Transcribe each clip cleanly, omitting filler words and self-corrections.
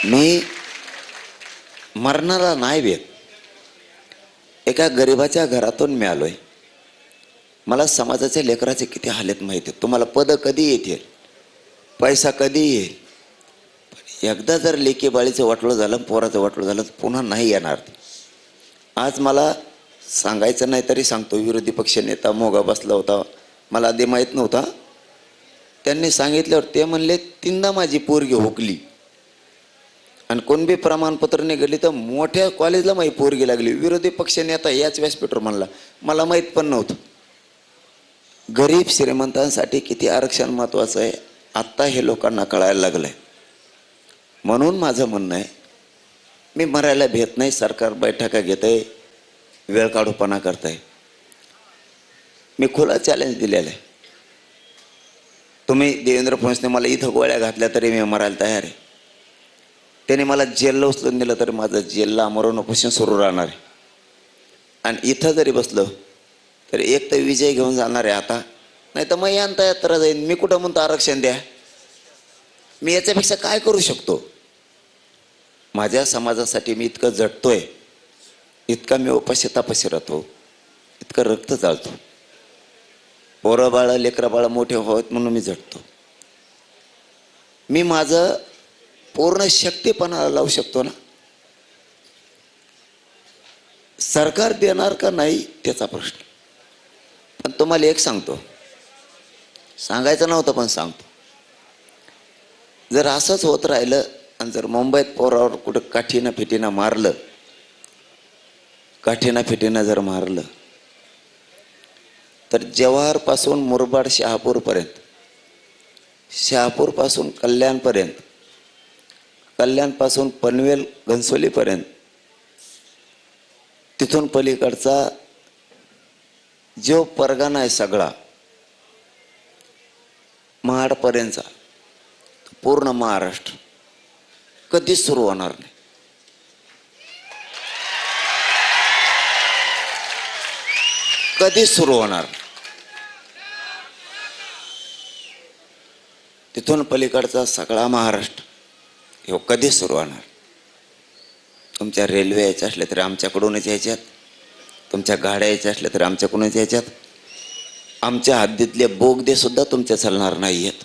मी मरणारा नाही भेट. एका गरिबाच्या घरातून मी आलोय. मला समाजाच्या लेकराचे किती हालत माहिती आहे. तुम्हाला पद कधी येतील, पैसा कधी येईल, पण एकदा जर लेकी बाळीचं वाटलं झालं, पोराचं वाटलं झालं, तर पुन्हा नाही येणार. आज मला सांगायचं नाही तरी सांगतो. विरोधी पक्ष नेता मोगा बसला होता, मला आधी माहीत नव्हता. त्यांनी सांगितल्यावर ते म्हणले 3दा माझी पोरगी हुकली आणि कोण बी प्रमाणपत्र निघाली तर मोठ्या कॉलेजला माझी पोरगी लागली. विरोधी पक्ष नेता याच व्यासपीठावर म्हणला, मला माहीत पण नव्हतं. गरीब श्रीमंतांसाठी किती आरक्षण महत्त्वाचं आहे आत्ता हे लोकांना कळायला लागलंय. म्हणून माझं म्हणणं आहे, मी मरायला भेट नाही. सरकार बैठका घेत आहे, वेळ काढूपणा करत आहे. मी खुला चॅलेंज दिलेलं आहे. तुम्ही देवेंद्र फडणवीसने मला इथं गोळ्या घातल्या तरी मी मरायला तयार आहे. त्याने मला जेलला उचलून दिलं तरी माझं जेलला मरण उपोषण सुरू राहणार आहे. आणि इथं जरी बसलो तर एक तर विजय घेऊन जाणार आहे आता, नाही तर मग यांता यात्रा जाईन. मी कुठं म्हणतो आरक्षण द्या. मी याच्यापेक्षा काय करू शकतो? माझ्या समाजासाठी मी इतकं झटतोय, इतका मी उपाशी तापाशी राहतो, इतकं रक्त चालतो. पोरं बाळं लेकरं बाळं मोठे व्हावेत म्हणून मी झटतो. मी माझं पूर्ण शक्तीपणा लावू शकतो ना. सरकार देणार का नाही त्याचा प्रश्न. पण तुम्हाला एक सांगतो, सांगायचं नव्हतं पण सांगतो. जर असंच होत राहिलं आणि जर मुंबईत पोरावर कुठं काठीनं फिटीनं जर मारलं तर जवाहरपासून मुरबाड शहापूरपर्यंत, शहापूरपासून कल्याणपर्यंत, कल्याणपासून पनवेल घनसोलीपर्यंत, तिथून पलीकडचा जो परगणा आहे सगळा महाडपर्यंतचा पूर्ण महाराष्ट्र कधीच सुरू होणार नाही. कधीच सुरू होणार. तिथून पलीकडचा सगळा महाराष्ट्र हे कधीच सुरू होणार. तुमच्या रेल्वे यायच्या असल्या तरी आमच्याकडूनच यायच्यात, तुमच्या गाड्या यायच्या असल्या तरी आमच्याकडूनच यायच्यात. आमच्या हद्दीतले बोगदे सुद्धा तुमच्या चालणार नाही आहेत.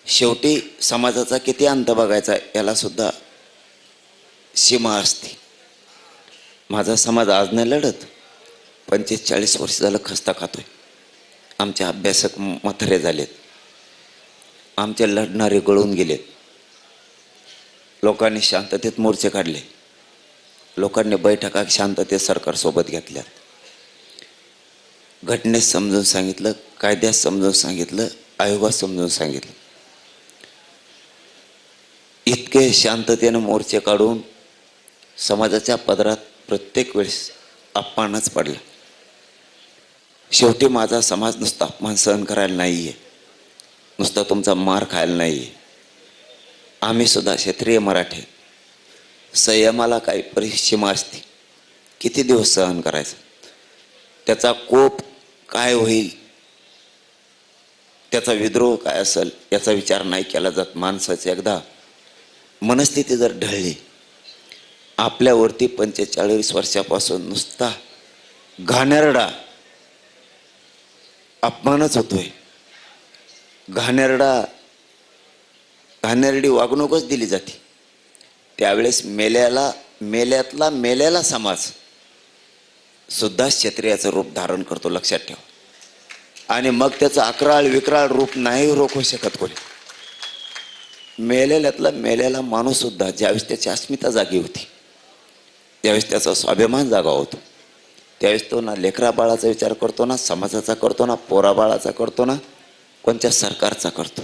शेवटी समाजाचा किती अंत बघायचा याला सुद्धा सीमा असते. माझा समाज आज नाही लढत, 45-40 वर्ष झालं खस्ता खातोय. आमचे अभ्यासक म्हातारे झालेत, आमचे लढणारे गळून गेलेत. लोकांनी शांततेत मोर्चे काढले, लोकांनी बैठका शांततेत सरकारसोबत घेतल्या, घटनेत समजून सांगितलं, कायद्यात समजून सांगितलं, आयोगात समजून सांगितलं. इतके शांततेनं मोर्चे काढून समाजाच्या पदरात प्रत्येक वेळेस अपमानच पडला. शेवटी माझा समाज नुसता अपमान सहन करायला नाहीये, नुसता तुमचा मार खायला नाहीये. आम्ही सुद्धा क्षेत्रीय मराठी, संयमाला काही परिसीमा असते. किती दिवस सहन करायचं, त्याचा कोप काय होईल, त्याचा विद्रोह काय असेल याचा विचार नाही केला जात. माणसाची एकदा मनस्थिती जर ढळली, आपल्यावरती 45 वर्षापासून नुसता घाणेरडा अपमानच होतोय, घाणेरडी वागणूकच दिली जाते. त्यावेळेस मेल्यातला समाज सुद्धा क्षत्रियाचं रूप धारण करतो, लक्षात ठेवा. आणि मग त्याचं अकराळ विक्राळ रूप नाही रोखू शकत कोणी. मेलेला माणूस सुद्धा ज्यावेळेस त्याची अस्मिता जागी होती, त्यावेळेस त्याचा स्वाभिमान जागा होतो, त्यावेळेस तो ना लेकरा बाळाचा विचार करतो, ना समाजाचा करतो, ना पोरा बाळाचा करतो, ना कोणत्या सरकारचा करतो.